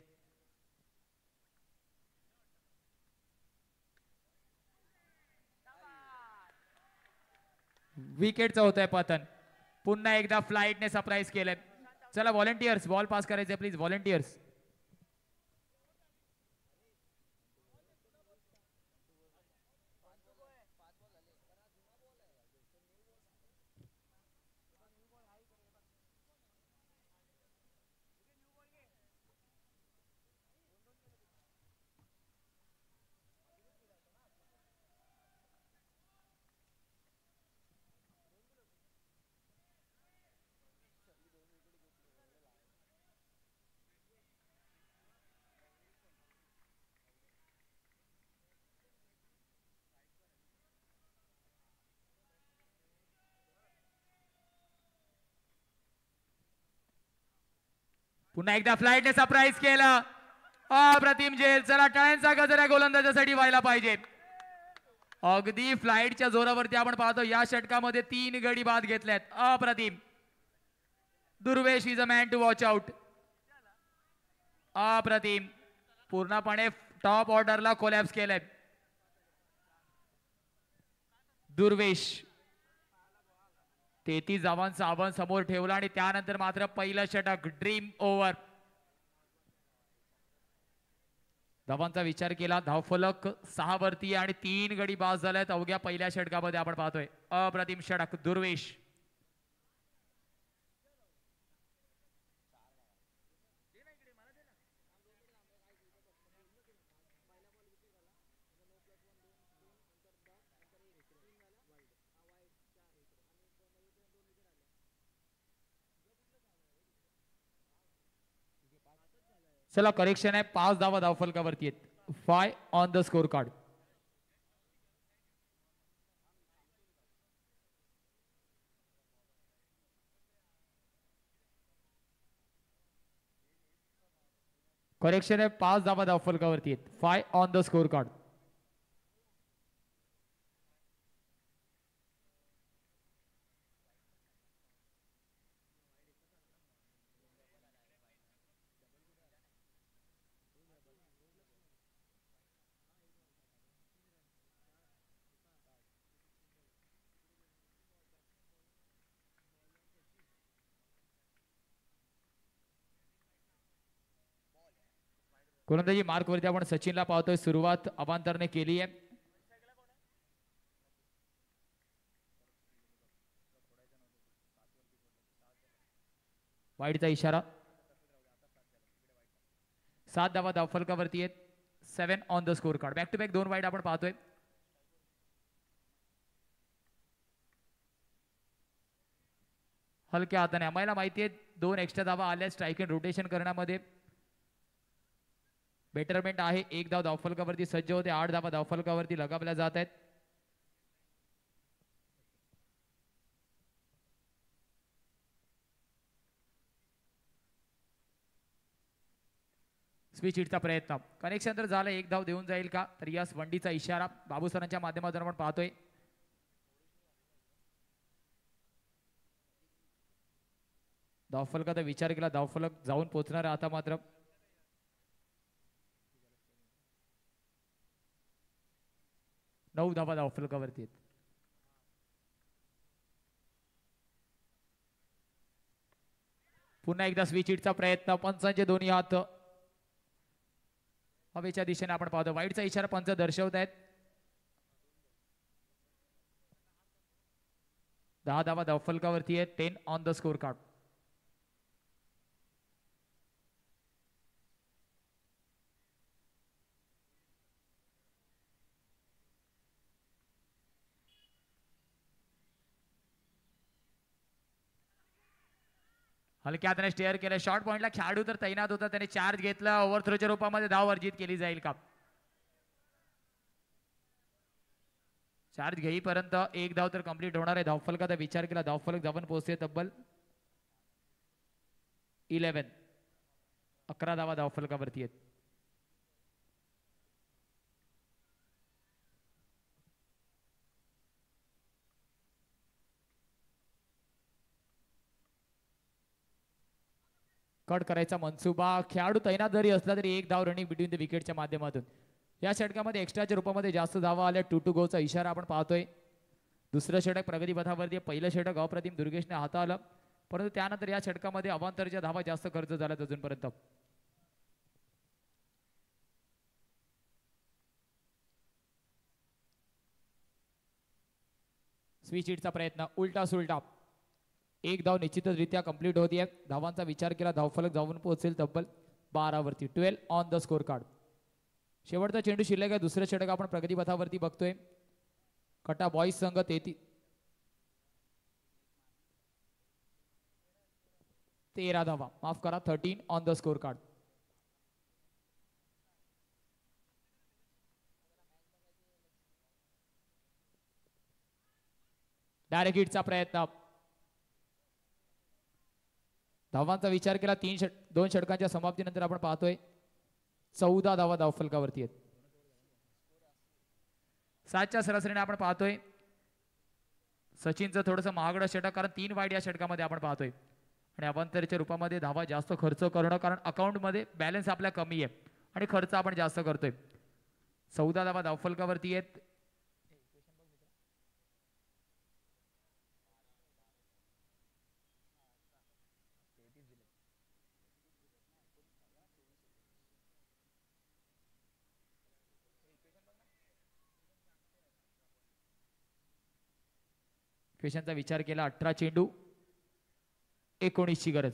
विकेटचं होत आहे पतन. पुन्हा एकदा फ्लाइटने सरप्राईज केलंय. चला व्हॉलेंटियर्स बॉल पास करायचे प्लीज. व्हॉलेंटियर्स पुन्हा एकदा फ्लाईटने सरप्राईज केलं. अप्रतिम झेल. चला टाळ्यांचा गजर या गोलंदाजासाठी व्हायला पाहिजे. अगदी फ्लाईटच्या जोरावरती आपण पाहतो या षटकामध्ये 3 गडी बाद घेतल्यात. अप्रतिम. Durvesh is a man to watch out. अप्रतिम. पूर्णपणे टॉप ऑर्डरला कोलॅप्स केलंय दुर्वेश. 33 धावांचा आव्हान समोर ठेवला आणि त्यानंतर मात्र पहिलं षटक ड्रीम ओव्हर. धावांचा विचार केला. धावफलक 6 वरती आणि 3 गडी बाद झाल्यात अवघ्या पहिल्या षटकामध्ये आपण पाहतोय. अप्रतिम षटक दुर्वेश. चला करेक्शन आहे. 5 धावा धावफलकावरती आहेत. 5 on the score card. Correction आहे. 5 धावा धावफलकावरती आहेत. 5 ऑन द स्कोर कार्ड. गोलंदाजी मार्क वरती आपण सचिनला पाहतोय. सुरुवात अवांतरने केली आहे. वाईडचा इशारा. 7 धावा धावफलकावरती आहेत. 7 on the score card. Back to back 2 wide आपण पाहतोय. हलक्या हाताने आम्हाला माहिती आहे 2 एक्स्ट्रा धावा आल्या स्ट्राईक इन रोटेशन करण्यामध्ये. बेटरमेंट आहे. 1 धाव धावफलकावरती सज्ज होते. 8 धावा धावफलकावरती लगावल्या जात आहेत. स्विच हिटचा प्रयत्न. कनेक्शन तर झालं. 1 धाव देऊन जाईल का तर यास वंडीचा इशारा बाबू सरांच्या माध्यमातून आपण पाहतोय. धावफलकाचा विचार केला. धावफलक जाऊन पोहोचणार आता मात्र 9 धावा धावफलकावरती आहेत. पुन्हा एकदा स्विच हिटचा प्रयत्न. पंचांचे दोन्ही हात हवेच्या दिशेने आपण पाहतो. वाईडचा इशारा पंच दर्शवत आहेत. 10 धावा धावफलकावरती आहेत. 10 ऑन द स्कोर कार्ड. हलक्या हाताने स्टेअर केलं. शॉर्ट पॉइंटला खेळाडू तर तैनात होता. त्याने चार्ज घेतला. ओव्हरथ्रोच्या रूपामध्ये धाव अर्जित केली जाईल का. चार्ज घेईपर्यंत 1 धाव तर कंप्लीट होणार आहे. धावफलकाचा विचार केला. धावफलक जाऊन पोहोचते तब्बल 11. 11 धावा धावफलकावरती आहेत. कट करायचा मनसुबा. खेळाडू तैनात जरी असला तरी 1 धाव रनिंग बिटवीन द विकेटच्या माध्यमातून. या षटकामध्ये एक्स्ट्राच्या रूपामध्ये जास्त धावा आल्या. 2 गोचा इशारा आपण पाहतोय. दुसरं षटक प्रगतीपथावरती. पहिलं षटक अप्रतिम दुर्गेशने हाताळलं परंतु त्यानंतर या षटकामध्ये अवांतरच्या धावा जास्त खर्च झाल्यात अजूनपर्यंत. स्विच हिटचा प्रयत्न. उलटा सुलटा. 1 धाव निश्चितरित्या कंप्लीट होतीये. धावांचा विचार केला. धावफलक जाऊन पोहोचेल तब्बल 12 वरती. 12 ऑन द स्कोर कार्ड. शेवटचा चेंडू शिल्लक आहे. दुसरं षटक आपण प्रगतीपथावरती बघतोय. कटा बॉईज संघ 13 धावा. माफ करा 13 on the score card. Direct हिटचा प्रयत्न. धावांचा विचार केला 2 षटकांच्या समाप्तीनंतर आपण पाहतोय 14 धावा धावफलकावरती आहेत. 7च्या सरासरीने आपण पाहतोय सचिनचं थोडंसं महागडं षटक, कारण 3 वाईट या षटकामध्ये आपण पाहतोय आणि अवांतरच्या रूपामध्ये धावा जास्त खर्च करणं, कारण अकाउंटमध्ये बॅलन्स आपल्या कमी आहे आणि खर्च आपण जास्त करतोय. 14 धावा धावफलकावरती आहेत. क्वेश्चनचा विचार केला 18 चेंडू 19 ची गरज.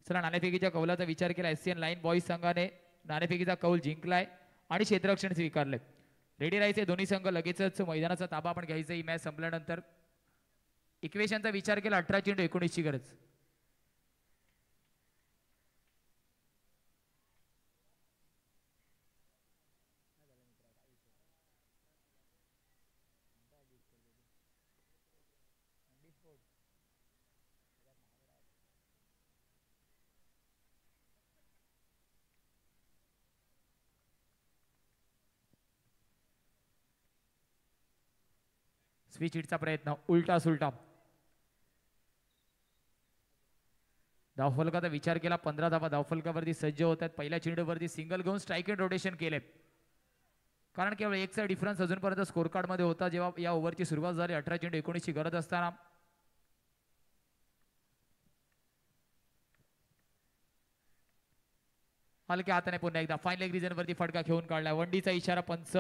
चला नाणेफेकीच्या कौलाचा विचार केला. SCN लाईन बॉईज संघाने नाणेफेकीचा कौल जिंकलाय आणि क्षेत्ररक्षण स्वीकारले. रेडी राहायचे दोन्ही संघ. लगेचच मैदानाचा ताबा आपण घ्यायचा ही मॅच संपल्यानंतर. इक्वेशनचा विचार केला 18 चेंडू 19 ची गरज. स्विच हिटचा प्रयत्न उलटा सुलटा. धावफलकाचा विचार केला 15 धावा धावफलकावरती सज्ज होतात. पहिल्या चेंडूवरती सिंगल घेऊन स्ट्राईक अँड रोटेशन केले, कारण केवळ 1चा डिफरन्स अजूनपर्यंत स्कोर कार्ड मध्ये होता जेव्हा या ओव्हरची सुरुवात झाली. 18 चेंडू 19 ची गरज असताना हलक्या हाताने पुन्हा एकदा फाईन लेग रिजन वरती फटका घेऊन काढला. वंडीचा इशारा पंच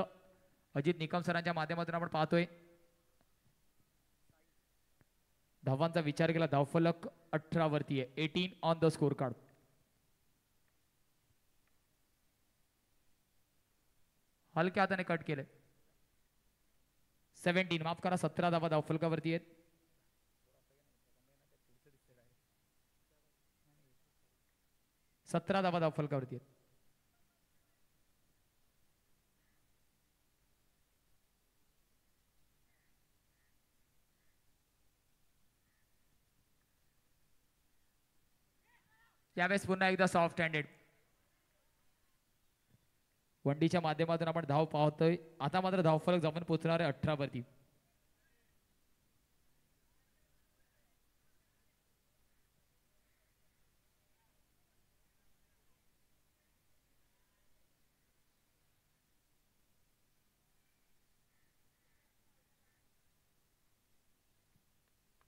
अजित निकम सरांच्या माध्यमातून आपण पाहतोय. धावांचा विचार केला. धावफलक 18 वरती आहे. 18 ऑन द स्कोर कार्ड. हलक्या हाताने कट केले. 17 माफ करा 17 धावा धावफलकावरती आहेत. सतरा धावा धावफलकावरती आहेत. यावेळेस पुन्हा एकदा सॉफ्ट हँडेड. वंडीच्या माध्यमातून आपण धाव पाहतोय. आता मात्र धावफलक जमून पोहोचणार आहे 18 वरती.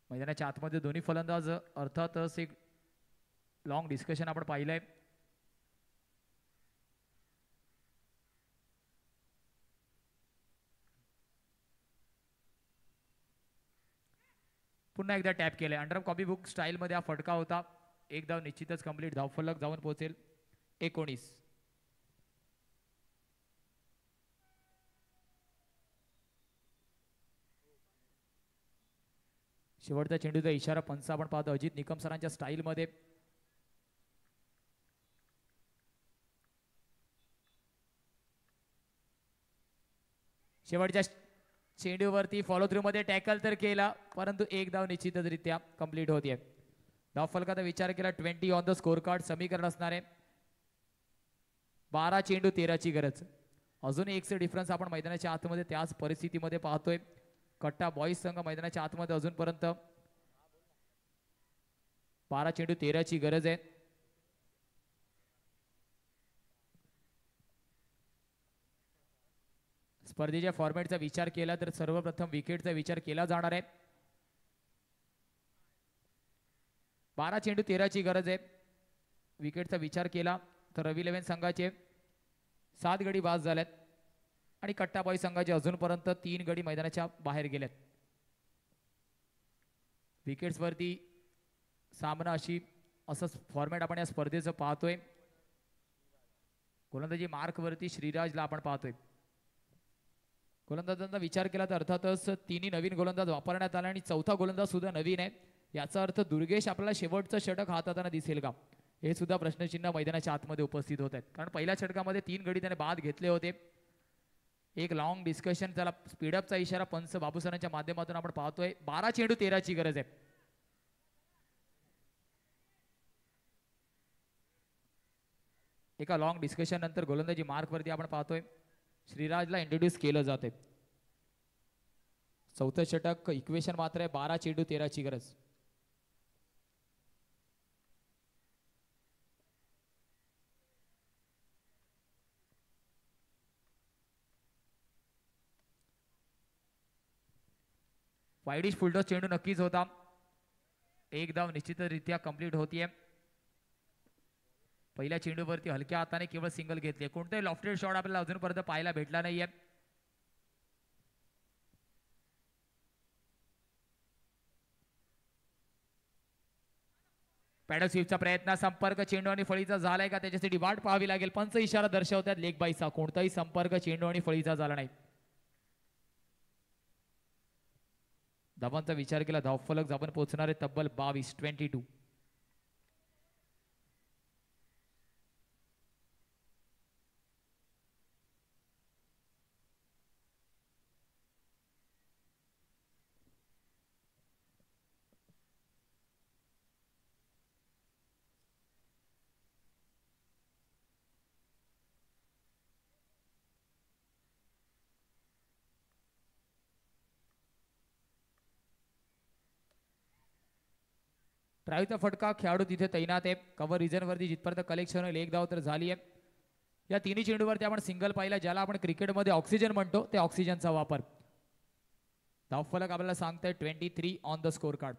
मैदानाच्या आतमध्ये दोन्ही फलंदाज अर्थातच एक लॉंग डिस्कशन आपण पाहिलंय. पुन्हा एकदा टॅप केलंय. अंडर कॉपी बुक स्टाईल मध्ये हा फटका होता. एक धाव निश्चितच कंप्लीट. धावफलक जाऊन पोहोचेल 19. शेवटचा चेंडूचा इशारा पंच आपण पाहतो अजित निकम सरांच्या स्टाईल मध्ये. शेवटच्या चेंडूवरती फॉलो थ्रू मध्ये टॅकल तर केला, परंतु एक धाव निश्चितरित्या कंप्लीट होतीये. धावफलकाचा विचार केला 20 ऑन द स्कोर कार्ड. समीकरण असणार आहे 12 चेंडू 13 ची गरज. अजून 1चे डिफरन्स आपण मैदानाच्या आतमध्ये त्याच परिस्थितीमध्ये पाहतोय. कट्टा बॉईज संघ मैदानाच्या आतमध्ये अजूनपर्यंत 12 चेंडू 13 ची गरज आहे. स्पर्धेच्या फॉर्मॅटचा विचार केला तर सर्वप्रथम विकेटचा विचार केला जाणार आहे. 12 चेंडू 13 ची गरज आहे. विकेटचा विचार केला तर रवी 11 संघाचे 7 गडी बाद झाल्यात आणि कट्टा बॉईज संघाचे अजूनपर्यंत 3 गडी मैदानाच्या बाहेर गेलेत. विकेट्स वरती सामना अशी असं फॉर्मॅट आपण या स्पर्धेचं पाहतोय. गोलंदाजी मार्क वरती श्रीराजला आपण पाहतोय. गोलंदाजांचा विचार केला तर अर्थातच 3 नवीन गोलंदाज वापरण्यात आला आणि 4था गोलंदाज सुद्धा नवीन आहे. याचा अर्थ दुर्गेश आपल्याला शेवटचं षटक हाताळताना दिसेल का, हे सुद्धा प्रश्नचिन्ह मैदानाच्या आतमध्ये उपस्थित होत आहेत. कारण पहिल्या षटकामध्ये 3 गडी त्याने बाद घेतले होते. एक लॉंग डिस्कशन, त्याला स्पीडअपचा इशारा पंच बाबू सरांच्या माध्यमातून आपण पाहतोय. 12 चेंडू 13 ची गरज आहे. एका लॉंग डिस्कशन नंतर गोलंदाजी मार्क वरती आपण पाहतोय श्रीराजला इंट्रोड्यूस केलं जाते. चौथं षटक इक्वेशन मात्र आहे 12 चेंडू 13 ची गरज. वाईडिश फुलटॉस चेंडू नक्कीच होता. एक धाव निश्चितरित्या कंप्लीट होतीये. पहिल्या चेंडूवरती हलक्या हाताने केवळ सिंगल घेतली. कोणताही लॉफ्टेड शॉट आपल्याला अजूनपर्यंत पाहायला भेटला नाहीये. पॅडल स्वीपचा प्रयत्न, संपर्क चेंडू आणि फळीचा झालाय का त्याच्यासाठी वाट पाहावी लागेल. पंच इशारा दर्शवतात लेग बाईचा. कोणताही संपर्क चेंडू आणि फळीचा झाला नाही. धावांचा विचार केला धावफलक जाऊन पोहोचणारे तब्बल 22-22. ड्राईव्हचा फटका खेळाडू तिथे तैनात आहे. कव्हर रिजन वरती जिथपर्यंत कलेक्शन होईल एक धाव तर झाली आहे. या तिन्ही चेंडूवरती आपण सिंगल पाहिला, ज्याला आपण क्रिकेटमध्ये ऑक्सिजन म्हणतो ते ऑक्सिजनचा वापर. धावफलक आपल्याला सांगताय 23 ऑन द स्कोर कार्ड.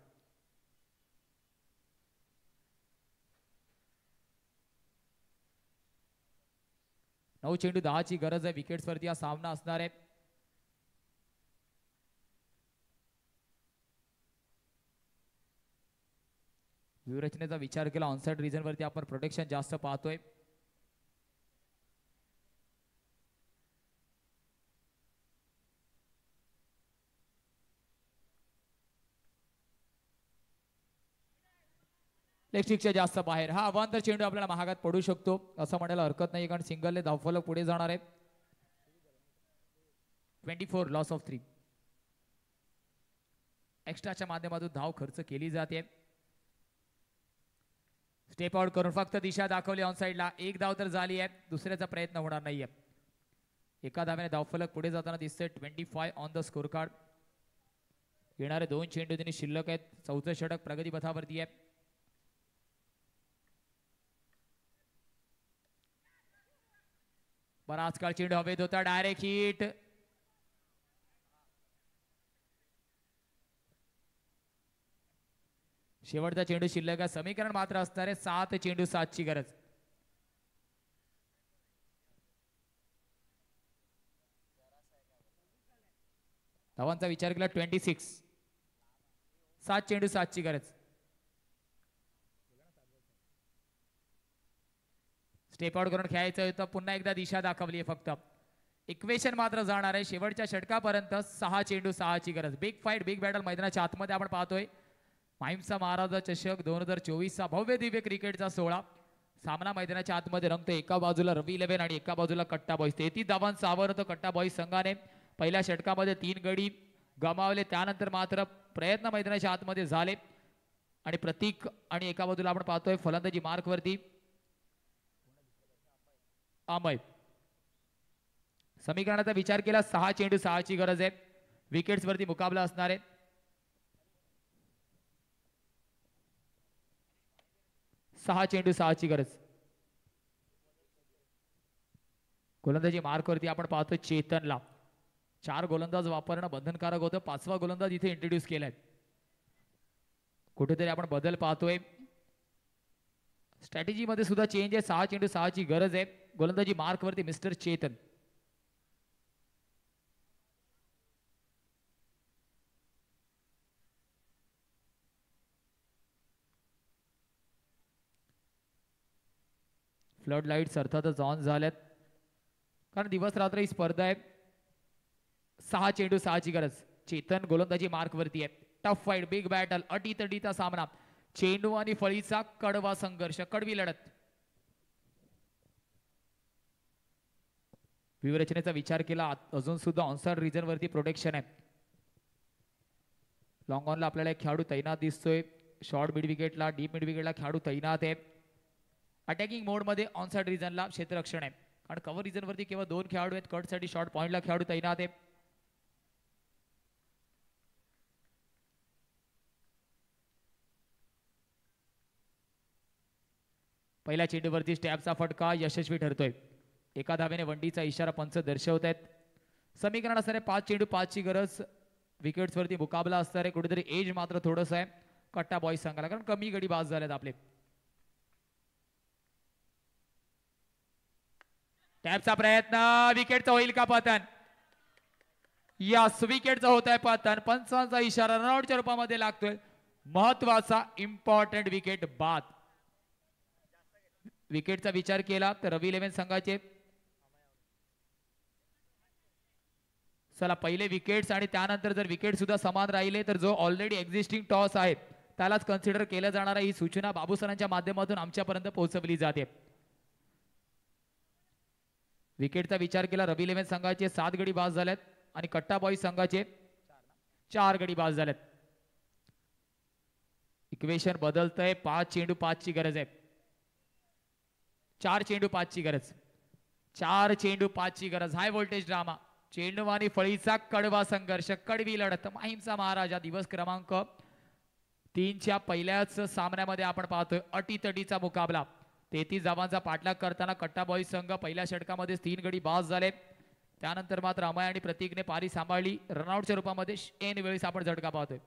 नऊ चेंडू 10 ची गरज आहे. विकेट्स वरती हा सामना असणार आहे. व्यूहरचनेचा विचार केला ऑनसाइड रिजन वरती आपण प्रोटेक्शन जास्त पाहतोय. लेग जास्त बाहेर. हा अवांतर चेंडू आपल्याला महागात पडू शकतो असं म्हणायला हरकत नाही, कारण सिंगलने धावफलक पुढे जाणार आहे. 24 लॉस ऑफ 3. एक्स्ट्राच्या माध्यमातून धाव खर्च केली जाते. स्टेप आउट करून फक्त दिशा दाखवली ऑन साइडला. एक धाव तर झाली आहे. दुसऱ्याचा प्रयत्न होणार नाहीये. एका धाव्याने धावफलक पुढे जाताना दिसतंय. 25 ऑन द स्कोर कार्ड. येणारे 2 चेंडू त्यांनी शिल्लक आहेत. चौथं षटक प्रगती पथावरती आहे. बराच काळ चेंडू हवेत होता. Direct hit. शेवटचा चेंडू शिल्लक आहे. समीकरण मात्र असणार आहे 7 चेंडू 7 ची गरज. धावांचा विचार केला 26. 7 चेंडू 7 ची गरज. स्टेप आउट करून खेळायचं होतं. पुन्हा एकदा दिशा दाखवली आहे. फक्त इक्वेशन मात्र जाणार आहे शेवटच्या षटकापर्यंत. 6 चेंडू 6 ची गरज. बिग फाईट बिग बॅटल मैदानाच्या आतमध्ये आपण पाहतोय. माहीमचा महाराजा चषक 2024चा भव्य दिव्य क्रिकेटचा सोहळा सामना मैदानाच्या आतमध्ये रंगतो. एका बाजूला रवी 11 आणि एका बाजूला कट्टा बॉईज. 33 धावांचा आव्हान होतं कट्टा बॉईज संघाने. पहिल्या षटकामध्ये 3 गडी गमावले. त्यानंतर मात्र प्रयत्न मैदानाच्या आतमध्ये झाले आणि प्रतीक आणि एका बाजूला आपण पाहतोय फलंदाजी मार्क वरती अमय. समीकरणाचा विचार केला 6 चेंडू 6 ची गरज आहे. विकेट्स वरती मुकाबला असणार आहे. 6 चेंडू 6 ची गरज. गोलंदाजी मार्क वरती आपण पाहतोय चेतनला. 4 गोलंदाज वापरणं बंधनकारक होतं. 5वा गोलंदाज इथे इंट्रोड्यूस केलाय. कुठेतरी आपण बदल पाहतोय. स्ट्रॅटेजी मध्ये सुद्धा चेंज आहे. 6 चेंडू 6 ची गरज आहे. गोलंदाजी मार्क वरती मिस्टर चेतन. फ्लड लाईट्स अर्थातच ऑन झाल्यात, कारण दिवस रात्र ही स्पर्धा आहे. 6 चेंडू 6 ची गरज. चेतन गोलंदाजी मार्क वरती आहे. टफ फाईट बिग बॅटल अटीतटीचा सामना. चेंडू आणि फळीचा कडवा संघर्ष, कडवी लढत. व्यूहरचनेचा विचार केला अजून सुद्धा ऑनसाइड रिजन वरती प्रोटेक्शन आहे. लॉंग ऑनला आपल्याला एक खेळाडू तैनात दिसतोय. शॉर्ट मिड विकेटला डीप मिड विकेटला खेळाडू तैनात आहे अटॅकिंग मोड मध्ये ऑन साइड रिजनला क्षेत्ररक्षण आहे, कारण कव्हर रिजन वरती केवळ 2 खेळाडू आहेत. कट साठी शॉर्ट पॉइंटला खेळाडू तैनात आहे. पहिल्या चेंडूवरती स्टॅपचा फटका यशस्वी ठरतोय. एका धावेने वंडीचा इशारा पंच दर्शवत आहेत. समीकरण असणारे 5 चेंडू 5 ची गरज. विकेट्स वरती मुकाबला असणार आहे. कुठेतरी एज मात्र थोडंसं आहे कट्टा बॉईज संघाला, कारण कमी गडी बाद झालेत आपले. टॅपचा प्रयत्न, विकेटचा होईल का पतन? यस, विकेटचा होत आहे पतन. पंचांचा इशारा रनआउटच्या रूपामध्ये लागतोय. महत्वाचा इम्पॉर्टंट विकेट बाद. विकेटचा विचार केला तर रवी 11 संघाचे चला पहिले विकेट्स आणि त्यानंतर जर विकेट सुद्धा समान राहिले तर जो ऑलरेडी एक्झिस्टिंग टॉस आहे त्यालाच कन्सिडर केलं जाणार आहे. ही सूचना बाबू सरांच्या माध्यमातून आमच्यापर्यंत पोहोचवली जाते. विकेटचा विचार केला रवी 11 संघाचे 7 गडी बाद झालेत आणि कट्टा बॉईज संघाचे 4 गडी बाद झालेत. इक्वेशन बदलतंय. 5 चेंडू 5 ची गरज आहे. 4 चेंडू 5 ची गरज. 4 चेंडू 5 ची गरज. High voltage drama. चेंडू आणि फळीचा कडवा संघर्ष, कडवी लढत. माहीमचा महाराजा दिवस क्रमांक 3 च्या पहिल्याच सामन्यामध्ये आपण पाहतोय अटीतटीचा मुकाबला. 33 धावांचा पाठलाग करताना कट्टा बॉईज संघ पहिल्या षटकामध्ये 3 गडी बाद झाले. त्यानंतर मात्र अमय आणि प्रतीकने पारी सांभाळली. रनआउटच्या रूपामध्ये ऐन वेळेस आपण झटका पाहतोय.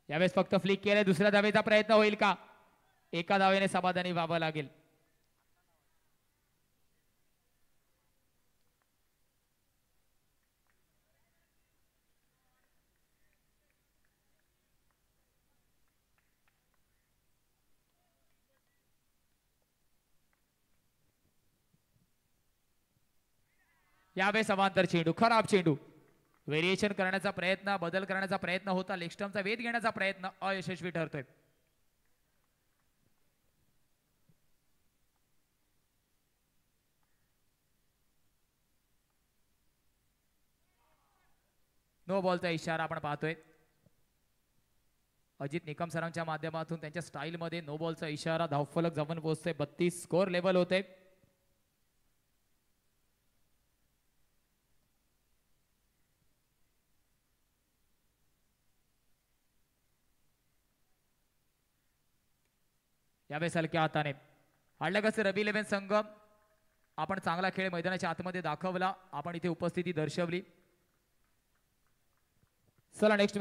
यावेळेस फक्त फ्लिक केले. दुसऱ्या धावेचा प्रयत्न होईल का? एका धावेने समाधानी व्हावं लागेल. यावेळेस समांतर चेंडू, खराब चेंडू. व्हेरिएशन करण्याचा प्रयत्न, बदल करण्याचा प्रयत्न होता. लेगस्टम्पचा वेध घेण्याचा प्रयत्न अयशस्वी ठरतोय. नो बॉलचा इशारा आपण पाहतोय. अजित निकम सरांच्या माध्यमातून त्यांच्या स्टाईल मध्ये नो बॉलचा इशारा. धावफलक जवळ पोहोचतोय. 32 स्कोर लेवल होते. यावेळेस हलक्या हाताने हाडलं कसं रवी 11 संघ. आपण चांगला खेळ मैदानाच्या आतमध्ये दाखवला. आपण इथे उपस्थिती दर्शवली. चला नेक्स्ट